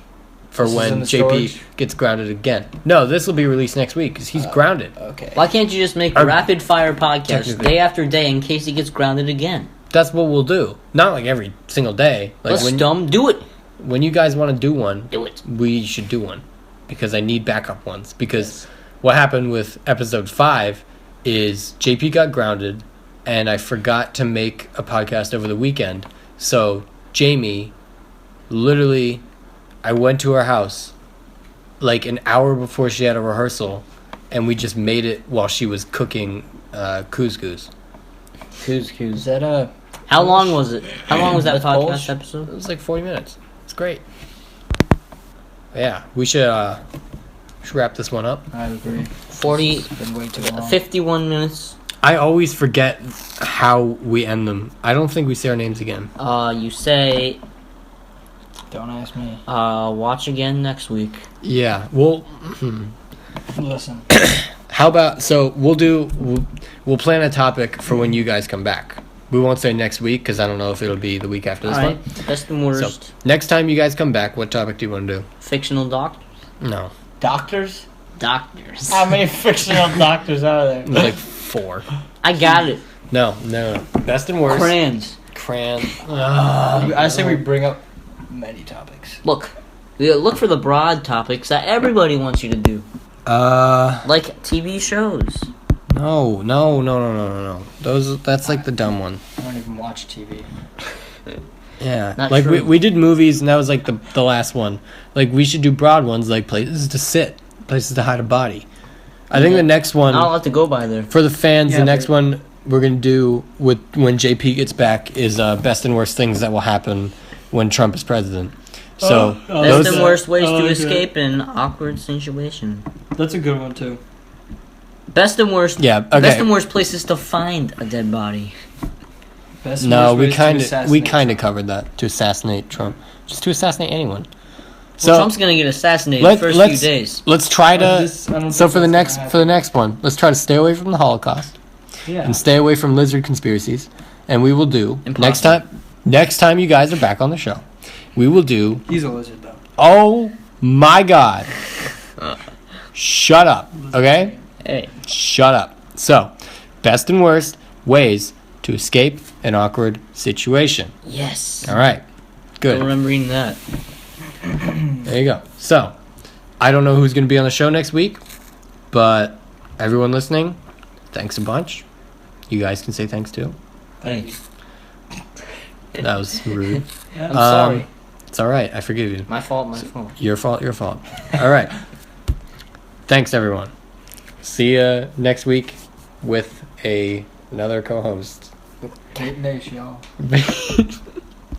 for This is in when the JP storage? gets grounded again. No, this will be released next week because he's grounded. Okay. Why can't you just make I'm- rapid fire podcasts Technically. day after day in case he gets grounded again? That's what we'll do. Not like every single day. Like Let's dumb. Do it. when you guys want to do one, Do it. we should do one because I need backup ones. Because what happened with episode 5 is JP got grounded and I forgot to make a podcast over the weekend. So Jamie, literally, I went to her house like an hour before she had a rehearsal and we just made it while she was cooking couscous. Is that a? How long was it? How long was that That's podcast Polish? It episode? was like 40 minutes. It's great. Yeah, we should wrap this one up. I agree. 40, It's been way too long. 51 minutes. I always forget how we end them. I don't think we say our names again. You say, Don't ask me. watch again next week. Yeah, well, Listen. how about, so we'll plan a topic for when you guys come back. We won't say next week because I don't know if it'll be the week after this Alright, one. best and worst. So, next time you guys come back, what topic do you want to do? Fictional doctors. No. Doctors? Doctors. How many fictional doctors are there? There's like 4. I got it. No. Best and worst. Crayons. Cran. I say we bring up many topics. Look. Yeah, look for the broad topics that everybody wants you to do. Like TV shows. No. That's like the dumb one. I don't even watch TV. Yeah, Not like true. we did movies, and that was like the last one. Like we should do broad ones, like places to sit, places to hide a body. I think the next one I'll have to go by there. for the fans, Yeah, the next but- one we're gonna do with when JP gets back is best and worst things that will happen when Trump is president. So Best those, and worst ways I to like that. escape an awkward situation. That's a good one too. Best and worst. Yeah, Best okay. and worst places to find a dead body. Best and no, worst we ways to kind of assassinate Trump. covered that to assassinate Trump, just to assassinate anyone. Well, So Trump's gonna get assassinated let- the first let's- few days. let's try I to. don't So think for the that's next gonna one, let's try to stay away from the Holocaust. Yeah. And stay away from lizard conspiracies. And we will do Impossible. next time you guys are back on the show. We will do He's a lizard though. oh my god. Shut up, okay? Hey, Shut up. So, best and worst ways to escape an awkward situation. yes. All right. Don't Good. remember reading that. There you go. So, I don't know who's going to be on the show next week, but everyone listening, thanks a bunch. You guys can say thanks too. Hey, That was rude. I'm sorry. It's all right. I forgive you. My fault. My fault. Your fault. All right. Thanks, everyone. See you next week with another co-host. Kate Nash, y'all.